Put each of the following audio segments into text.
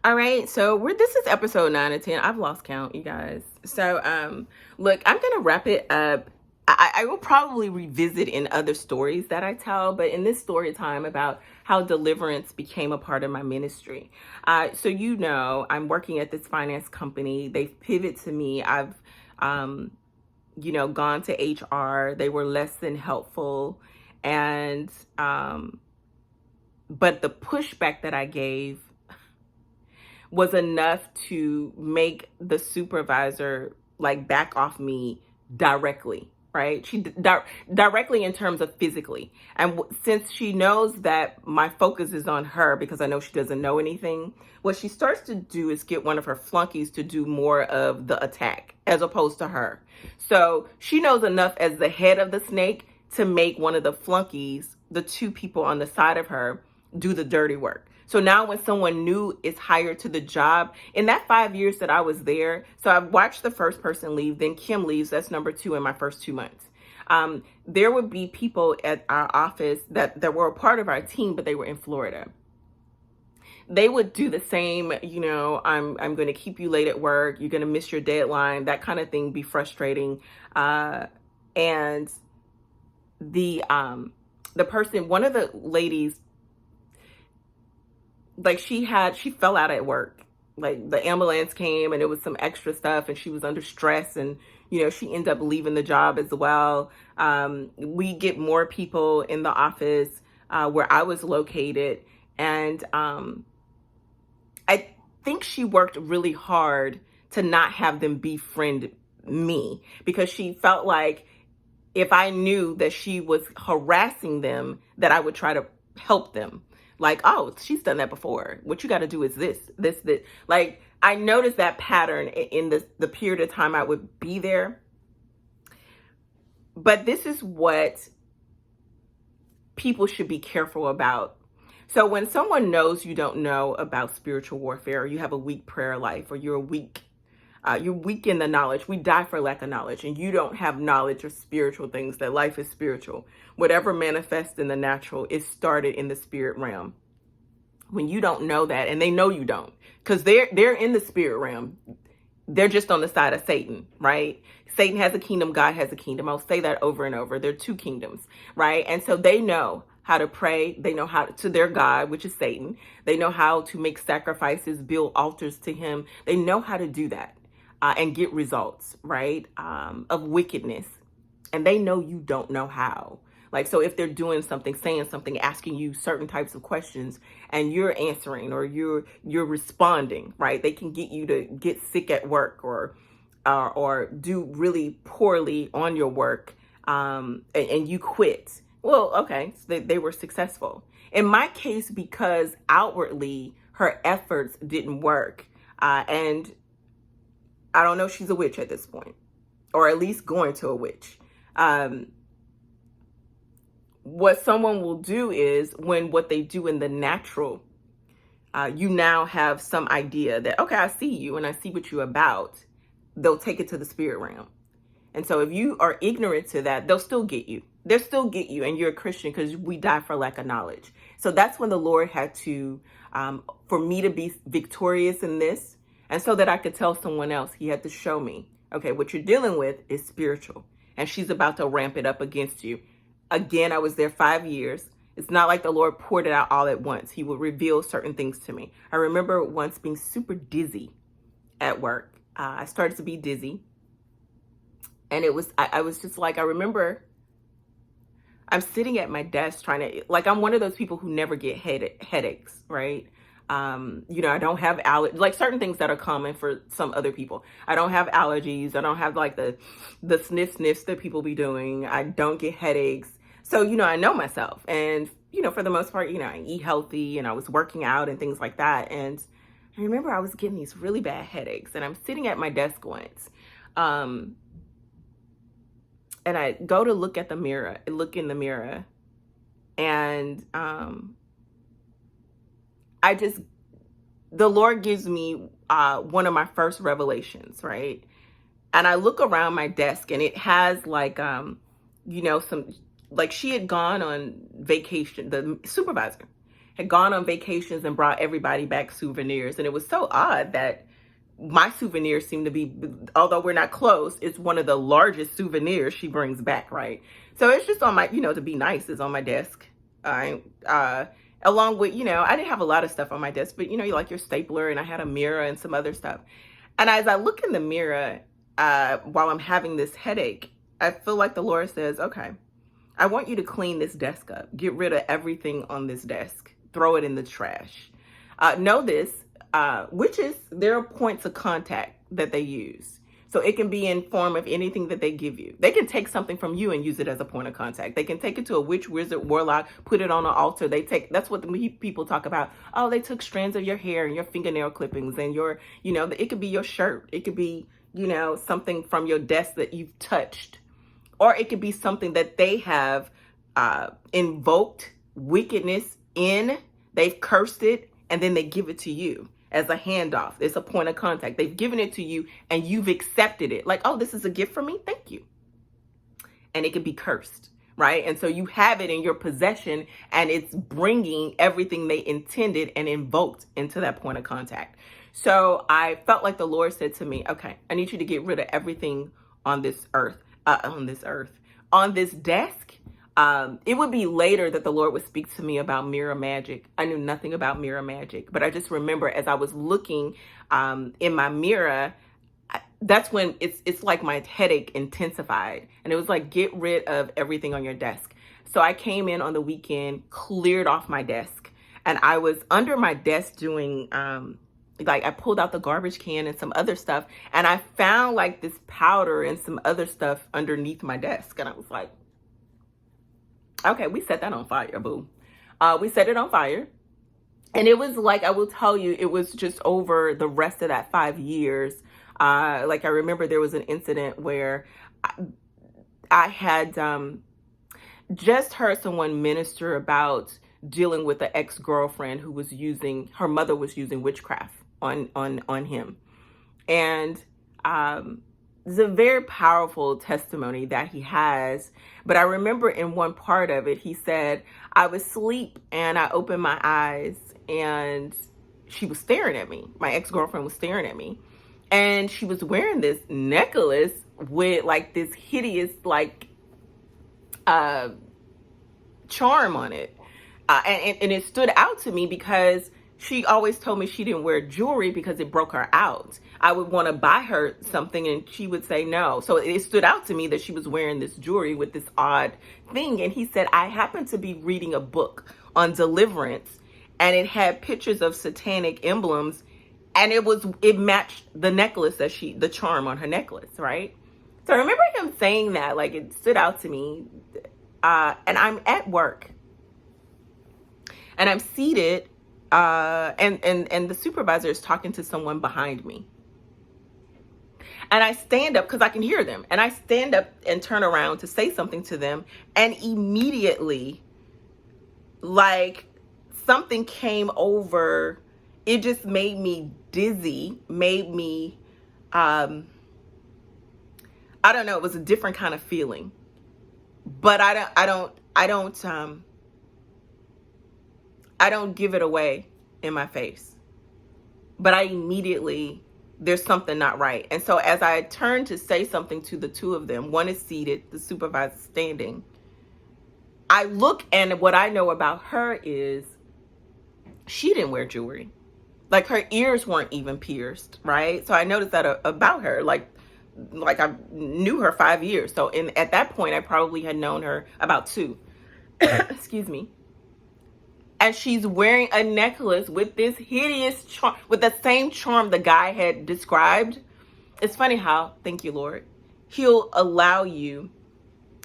All right, so this is episode 9 or 10. I've lost count, you guys. So look, I'm gonna wrap it up. I will probably revisit in other stories that I tell, but in this story time about how deliverance became a part of my ministry. So I'm working at this finance company. They've pivoted to me. I've gone to HR. They were less than helpful. And but the pushback that I gave was enough to make the supervisor like back off me directly, right? She directly in terms of physically. And since she knows that my focus is on her because I know she doesn't know anything, what she starts to do is get one of her flunkies to do more of the attack as opposed to her. So she knows enough as the head of the snake to make one of the flunkies, the two people on the side of her, do the dirty work. So now when someone new is hired to the job, in that 5 years that I was there, so I watched the first person leave, then Kim leaves, that's number 2 in my first 2 months. There would be people at our office that were a part of our team, but they were in Florida. They would do the same, I'm going to keep you late at work, you're going to miss your deadline, that kind of thing, be frustrating. And the person, one of the ladies, like she fell out at work. Like the ambulance came and it was some extra stuff and she was under stress and, she ended up leaving the job as well. We get more people in the office where I was located. And I think she worked really hard to not have them befriend me because she felt like if I knew that she was harassing them, that I would try to help them. Like, oh, she's done that before. What you got to do is this. Like, I noticed that pattern in the period of time I would be there. But this is what people should be careful about. So when someone knows you don't know about spiritual warfare, or you have a weak prayer life, or you're weak in the knowledge. We die for lack of knowledge, and you don't have knowledge of spiritual things, that life is spiritual. Whatever manifests in the natural is started in the spirit realm. When you don't know that, and they know you don't, because they're in the spirit realm. They're just on the side of Satan, right? Satan has a kingdom, God has a kingdom. I'll say that over and over. They're 2 kingdoms, right? And so they know how to pray. They know how to their God, which is Satan. They know how to make sacrifices, build altars to him. They know how to do that. And get results, right, of wickedness. And they know you don't know how. Like, so if they're doing something, saying something, asking you certain types of questions, and you're answering or you're responding, right, they can get you to get sick at work or do really poorly on your work, and you quit. Well, okay, so they were successful. In my case, because outwardly her efforts didn't work, and I don't know if she's a witch at this point, or at least going to a witch. What someone will do is when what they do in the natural, you now have some idea that, okay, I see you and I see what you're about. They'll take it to the spirit realm. And so if you are ignorant to that, they'll still get you. They'll still get you, and you're a Christian because we die for lack of knowledge. So that's when the Lord had to, for me to be victorious in this, and so that I could tell someone else, he had to show me, okay, what you're dealing with is spiritual. And she's about to ramp it up against you. Again, I was there 5 years. It's not like the Lord poured it out all at once. He would reveal certain things to me. I remember once being super dizzy at work. I started to be dizzy. And I was just like, I remember I'm sitting at my desk trying to, like, I'm one of those people who never get headaches, right? I don't have like certain things that are common for some other people. I don't have allergies. I don't have like the sniffs that people be doing. I don't get headaches. So, I know myself, and, for the most part, I eat healthy and I was working out and things like that. And I remember I was getting these really bad headaches, and I'm sitting at my desk once. And I go to look in the mirror, and, the Lord gives me one of my first revelations, right? And I look around my desk, and it has like, some, like she had gone on vacation, the supervisor had gone on vacations and brought everybody back souvenirs. And it was so odd that my souvenirs seem to be, although we're not close, it's one of the largest souvenirs she brings back, right? So it's just on my, to be nice, is on my desk. Along with, I didn't have a lot of stuff on my desk, but, like your stapler, and I had a mirror and some other stuff. And as I look in the mirror while I'm having this headache, I feel like the Lord says, okay, I want you to clean this desk up. Get rid of everything on this desk. Throw it in the trash. Know this, witches, there are points of contact that they use. So it can be in form of anything that they give you. They can take something from you and use it as a point of contact. They can take it to a witch, wizard, warlock, put it on an altar. That's what the people talk about. Oh, they took strands of your hair and your fingernail clippings and your, it could be your shirt. It could be, something from your desk that you've touched. Or it could be something that they have invoked wickedness in, they've cursed it, and then they give it to you as a handoff. It's a point of contact. They've given it to you and you've accepted it. Like, oh, this is a gift from me? Thank you. And it could be cursed, right? And so you have it in your possession and it's bringing everything they intended and invoked into that point of contact. So I felt like the Lord said to me, okay, I need you to get rid of everything on this earth. On this desk. It would be later that the Lord would speak to me about mirror magic. I knew nothing about mirror magic, but I just remember as I was looking in my mirror, that's when it's like my headache intensified. And it was like, get rid of everything on your desk. So I came in on the weekend, cleared off my desk, and I was under my desk doing I pulled out the garbage can and some other stuff, and I found like this powder and some other stuff underneath my desk. And I was like, okay, we set that on fire, boo. We set it on fire. And it was like, I will tell you, it was just over the rest of that 5 years. I remember there was an incident where I had just heard someone minister about dealing with an ex-girlfriend who was her mother was using witchcraft on him. And it's a very powerful testimony that he has. But I remember in one part of it, he said, I was asleep and I opened my eyes and she was staring at me. My ex-girlfriend was staring at me. And she was wearing this necklace with like this hideous charm on it. And it stood out to me because she always told me she didn't wear jewelry because it broke her out. I would want to buy her something and she would say no. So it stood out to me that she was wearing this jewelry with this odd thing. And he said, I happened to be reading a book on deliverance and it had pictures of satanic emblems and it matched the necklace the charm on her necklace, right? So I remember him saying that, like it stood out to me. And I'm at work and I'm seated and the supervisor is talking to someone behind me. And I stand up because I can hear them. And I stand up and turn around to say something to them. And immediately, like something came over. It just made me dizzy, made me, I don't know. It was a different kind of feeling. But I don't give it away in my face. But I immediately, there's something not right. And so as I turned to say something to the two of them, one is seated, the supervisor standing, I look and what I know about her is she didn't wear jewelry. Like her ears weren't even pierced, right? So I noticed that about her, like I knew her 5 years. So at that point, I probably had known her about 2. Excuse me. And she's wearing a necklace with this hideous charm, with the same charm the guy had described. It's funny how, thank you, Lord, he'll allow you.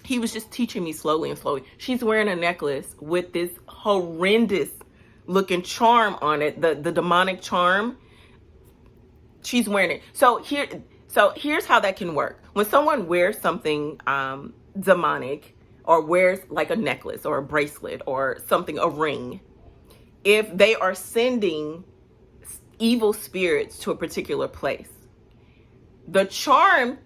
He was just teaching me slowly and slowly. She's wearing a necklace with this horrendous looking charm on it, the demonic charm. She's wearing it. So here's how that can work. When someone wears something demonic, or wears like a necklace or a bracelet or something, a ring, if they are sending evil spirits to a particular place, the charm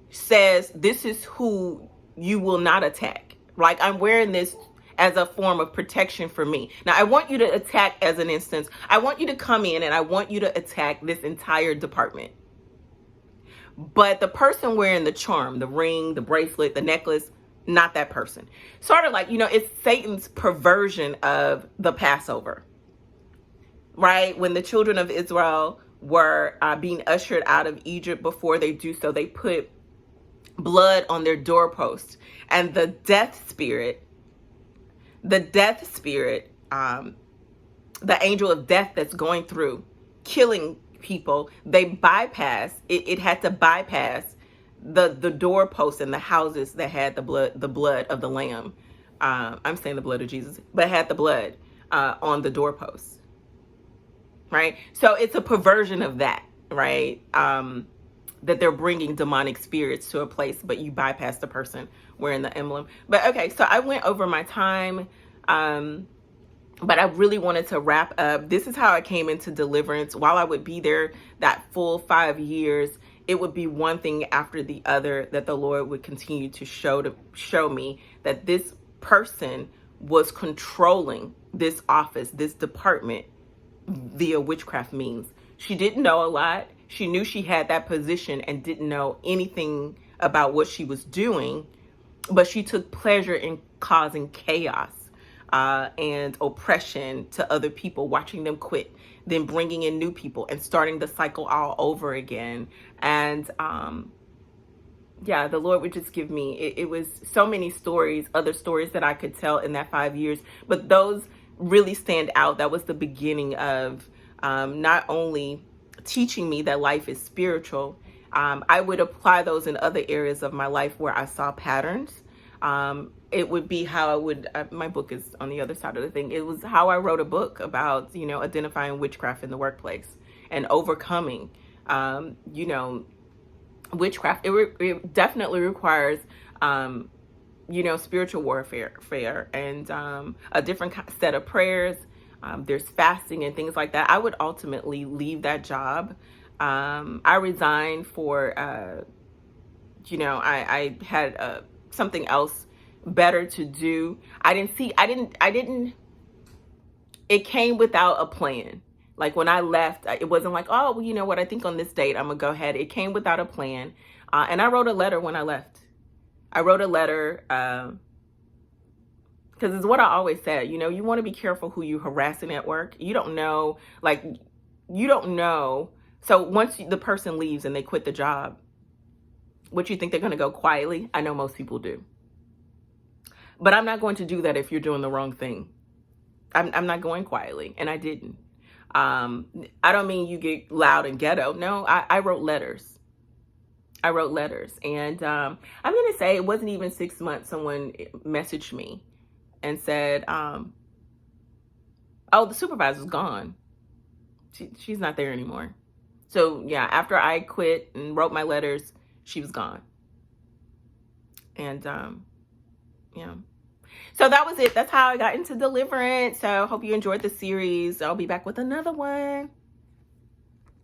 says, this is who you will not attack. Like I'm wearing this as a form of protection for me. Now, I want you to attack, as an instance, I want you to come in and I want you to attack this entire department. But the person wearing the charm, the ring, the bracelet, the necklace, not that person. Sort of like, it's Satan's perversion of the Passover, right? When the children of Israel were being ushered out of Egypt, before they do so, they put blood on their doorposts, and the death spirit, the angel of death that's going through killing people, they bypass it. It had to bypass the doorposts and the houses that had the blood of the lamb. I'm saying the blood of Jesus, but had the blood on the doorposts, right? So it's a perversion of that, right? That they're bringing demonic spirits to a place, but you bypass the person wearing the emblem. But okay, so I went over my time, but I really wanted to wrap up. This is how I came into Deliverance. While I would be there that full 5 years, it would be one thing after the other that the Lord would continue to show me that this person was controlling this office, this department, via witchcraft means. She didn't know a lot. She knew she had that position and didn't know anything about what she was doing, but she took pleasure in causing chaos and oppression to other people, watching them quit, then bringing in new people and starting the cycle all over again. And the Lord would just give me, it was so many stories, other stories that I could tell in that 5 years, but those really stand out. That was the beginning of not only teaching me that life is spiritual, I would apply those in other areas of my life where I saw patterns. It would be how I would, my book is on the other side of the thing. It was how I wrote a book about, identifying witchcraft in the workplace and overcoming, witchcraft. It definitely requires, spiritual warfare and a different set of prayers. There's fasting and things like that. I would ultimately leave that job. I resigned for, I had something else better to do. It came without a plan. Like when I left, it wasn't like, oh, well, you know what, I think on this date, I'm gonna go ahead. It came without a plan. And I wrote a letter when I left. I wrote a letter, because it's what I always said, you want to be careful who you harassing at work. You don't know. So once the person leaves and they quit the job, what you think they're going to go quietly? I know most people do. But I'm not going to do that if you're doing the wrong thing. I'm not going quietly, and I didn't. I don't mean you get loud and ghetto. No, I wrote letters. And I'm going to say it wasn't even 6 months. Someone messaged me and said, oh, the supervisor's gone. She's not there anymore. So yeah, after I quit and wrote my letters, she was gone. And so that was it. That's how I got into Deliverance. So I hope you enjoyed the series. I'll be back with another one.